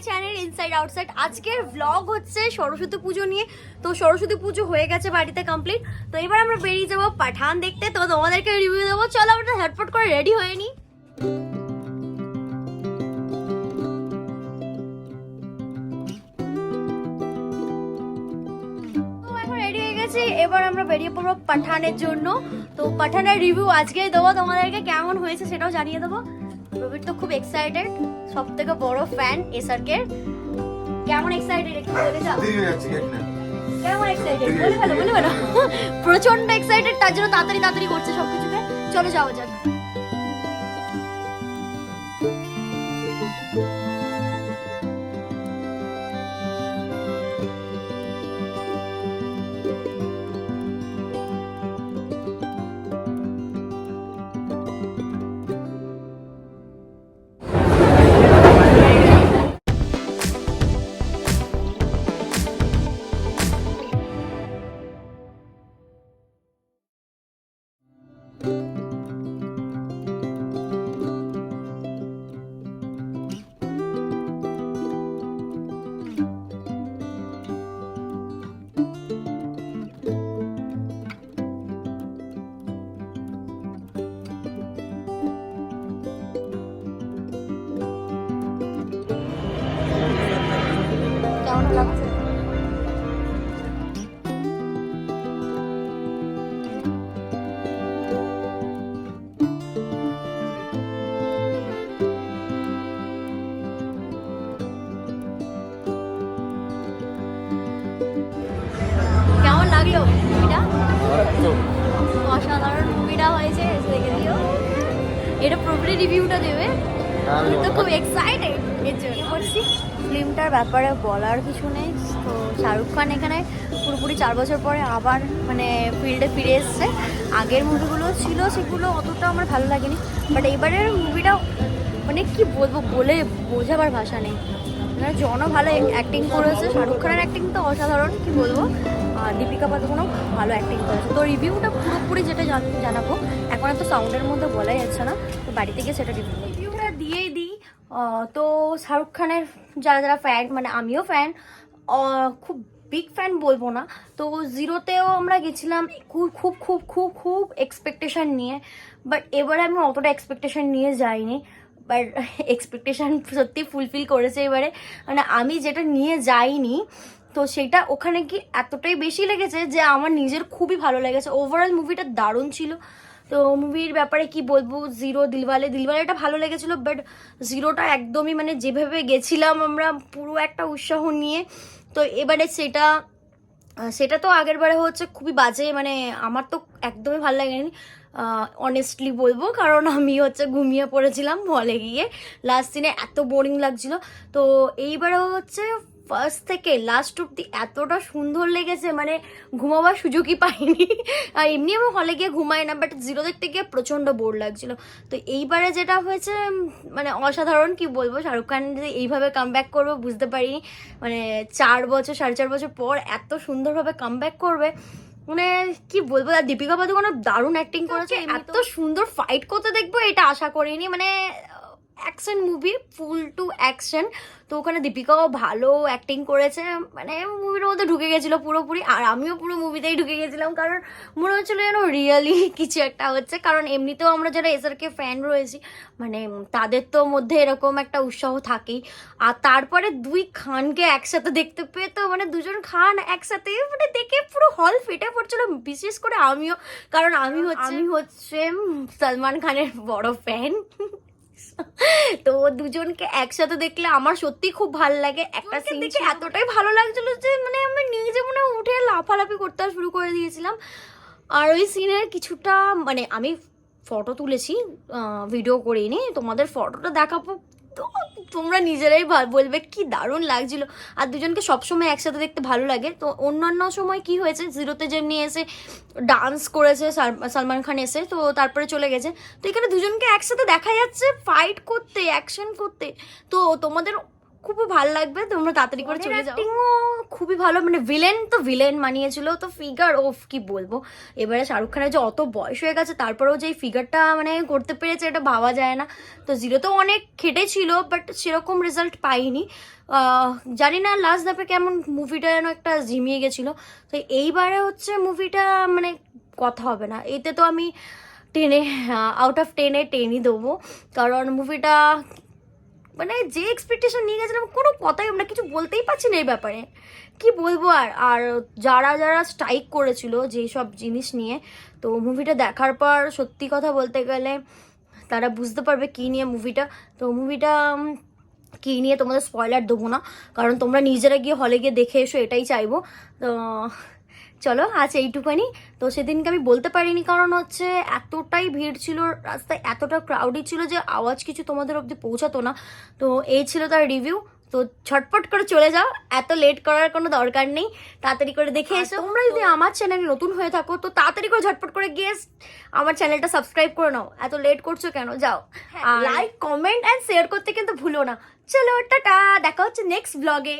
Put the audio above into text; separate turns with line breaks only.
Channel inside outside. আজকের blog হচ্ছে সরস্বতী পুজো নিয়ে। তো সরস্বতী পুজো হয়ে গেছে বাড়িতে কমপ্লিট। তো এবার আমরা বেরিয়ে যাবো পাঠান দেখতে। তো তোমাদেরকে রিভিউ দেবো। চলো আমরা ঝটপট করে রেডি হয়ে নিই। এবার আমরা বেরিয়ে পড়বো পাঠানের জন্য। তো পাঠানের রিভিউ আজকে দেবো তোমাদেরকে, কেমন হয়েছে সেটাও জানিয়ে দেবো। প্রবীর তো খুব এক্সাইটেড, সব থেকে বড় ফ্যান এসআরকে। কেমন এক্সাইটেড একটু বলে দাও। কেমন এক্সাইটেড বলে ফেলো। প্রচন্ড এক্সাইটেড, তার জন্য তাড়াতাড়ি করছে সবকিছুকে। চলো যাওয়া যাক। কেমন লাগছে? কেমন লাগলো মুভিটা? অসাধারণ মুভিটা হয়েছে, দেখে দিও। এটা প্রপারলি রিভিউটা দেবে। আমি তো খুব এক্সাইটেড এর জন্য করছি। ফিল্মটার ব্যাপারে বলার কিছু নেই। তো শাহরুখ খান এখানে পুরোপুরি 4 বছর পরে আবার মানে ফিল্ডে ফিরে এসছে। আগের মুভিগুলো ছিল সেগুলো অতটা আমার ভালো লাগেনি, বাট এবারের মুভিটা মানে কি বলবো, বলে বোঝাবার ভাষা নেই। মানে জন ভালো অ্যাক্টিং করেছে, শাহরুখ খানের অ্যাক্টিং তো অসাধারণ, কি বলবো। আর দীপিকা পাদুকোনও ভালো অ্যাক্টিং করেছে। তো রিভিউটা পুরোপুরি যেটা জানাবো, এখন এত সাউন্ডের মধ্যে বলাই যাচ্ছে না, তো বাড়ি থেকে সেটা রিভিউটা দিয়েই দিই। তো শাহরুখ খানের যারা ফ্যান, মানে আমিও ফ্যান, খুব বিগ ফ্যান বলবো না। তো জিরোতেও আমরা গেছিলাম খুব খুব খুব খুব খুব এক্সপেকটেশন নিয়ে, বাট এবারে আমি অতটা এক্সপেকটেশন নিয়ে যাইনি। বাট এক্সপেকটেশন সত্যি ফুলফিল করেছে এবারে। মানে আমি যেটা নিয়ে যাইনি, তো সেটা ওখানে কি এতটাই বেশি লেগেছে যে আমার নিজের খুবই ভালো লেগেছে। ওভারঅল মুভিটা দারুণ ছিল। তো মুভির ব্যাপারে কি বলবো, জিরো দিলওয়ালেটা ভালো লেগেছিল, বাট জিরোটা একদমই মানে যেভাবে গেছিলাম আমরা পুরো একটা উৎসাহ নিয়ে, তো এবারে সেটা তো আগের বারে হচ্ছে খুবই বাজে, মানে আমার তো একদমই ভালো লাগেনি অনেস্টলি বলবো, কারণ আমি হচ্ছে ঘুমিয়ে পড়েছিলাম হলে গিয়ে। লাস্ট সিনে এত বোরিং লাগছিল। তো এইবারে হচ্ছে ফার্স্ট থেকে লাস্ট অব্দি এতটা সুন্দর লেগেছে, মানে ঘুমাবার সুযোগই পাইনি। আর এমনি আমি হলে গিয়ে ঘুমাই না, বাট জিরো দেখতে গিয়ে প্রচণ্ড বোর লাগছিল। তো এইবারে যেটা হয়েছে মানে অসাধারণ, কি বলবো। শাহরুখ খান যে এইভাবে কামব্যাক করবে বুঝতে পারিনি। মানে 4.5 বছর পর এত সুন্দরভাবে কামব্যাক করবে, মানে কি বলবো। আর দীপিকা পাদুকোন দারুণ অ্যাক্টিং করেছে। এত সুন্দর ফাইট করতে দেখবো এটা আশা করিনি। মানে action movie, full to action. তো ওখানে দীপিকাও ভালো অ্যাক্টিং করেছে, মানে মুভির মধ্যে ঢুকে গেছিলো পুরোপুরি। আর আমিও পুরো মুভিতেই ঢুকে গেছিলাম, কারণ মনে হচ্ছিলো যেন রিয়েলি কিছু একটা হচ্ছে। কারণ এমনিতেও আমরা যারা এসআরকে ফ্যান রয়েছি, মানে তাদের তো মধ্যে এরকম একটা উৎসাহ থাকেই। আর তারপরে দুই খানকে একসাথে দেখতে পেয়ে তো মানে দুজন খান একসাথে মানে দেখে পুরো হল ফেটে পড়ছিল, বিশেষ করে আমিও। কারণ আমি হচ্ছে সলমান খানের বড় ফ্যান। তো দুজনকে একসাথে দেখলে আমার সত্যি খুব ভালো লাগে। একটা সিন দেখে এতটাই ভালো লাগছিল যে মানে আমি নিজে মনে উঠে লাফালাফি করতে শুরু করে দিয়েছিলাম। আর ওই সিনের কিছুটা মানে আমি ফটো তুলেছি, ভিডিও করিনি, তোমাদের ফটোটা দেখাবো, তো তোমরা নিজেরাই বলবে কি দারুণ লাগছিল। আর দুজনকে সবসময় একসাথে দেখতে ভালো লাগে। তো অন্যান্য সময় কি হয়েছে, জিরোতে যেমনি এসে ডান্স করেছে সলমান খান এসে, তো তারপরে চলে গেছে। তো এখানে দুজনকে একসাথে দেখা যাচ্ছে ফাইট করতে, অ্যাকশন করতে। তো তোমাদের খুব ভালো লাগবে, তোমরা তাড়াতাড়ি করে চলে যাও। খুবই ভালো, মানে ভিলেন তো ভিলেন মানিয়েছিল, তো ফিগার ওফ কি বলবো। এবারে শাহরুখ খানের যে অত বয়স হয়ে গেছে তারপরেও যে ফিগারটা মানে করতে পেরেছে এটা ভাবা যায় না। তো জিরো তো অনেক খেটেছিল বাট সেরকম রেজাল্ট পাইনি। জানি না লাস্ট ধাপে কেমন মুভিটা যেন একটা ঝিমিয়ে গেছিলো। তো এইবারে হচ্ছে মুভিটা মানে কথা হবে না, এতে তো আমি 10-এ আউট অফ 10-এ 10ই দেবো। কারণ মুভিটা মানে যে এক্সপেকটেশন নিয়ে গেছিলাম কোনো কথাই আমরা কিছু বলতেই পারছি না এই ব্যাপারে, কি বলবো। আর আর যারা যারা স্ট্রাইক করেছিল যেসব জিনিস নিয়ে, তো মুভিটা দেখার পর সত্যি কথা বলতে গেলে তারা বুঝতে পারবে কী নিয়ে মুভিটা। তো মুভিটা কী নিয়ে তোমাদের স্পয়লার দেবো না, কারণ তোমরা নিজেরা গিয়ে হলে গিয়ে দেখে এসো, এটাই চাইবো। তো চলো আজ এইটুখানি। তো সেদিনকে আমি বলতে পারিনি কারণ হচ্ছে এতটাই ভিড় ছিল রাস্তায়, এতটা ক্রাউডি ছিল যে আওয়াজ কিছু তোমাদের অবধি পৌঁছাতো না। তো এই ছিল তার রিভিউ। তো ঝটপট করে চলে যাও, এত লেট করার কোনো দরকার নেই, তাড়াতাড়ি করে দেখে এসো। তোমরা যদি আমার চ্যানেলে নতুন হয়ে থাকো তো তাড়াতাড়ি করে ঝটপট করে গিয়ে আমার চ্যানেলটা সাবস্ক্রাইব করে নাও, এত লেট করছো কেন, যাও। লাইক কমেন্ট অ্যান্ড শেয়ার করতে কিন্তু ভুলো না। চলো টাটা, দেখা হচ্ছে নেক্সট ব্লগে।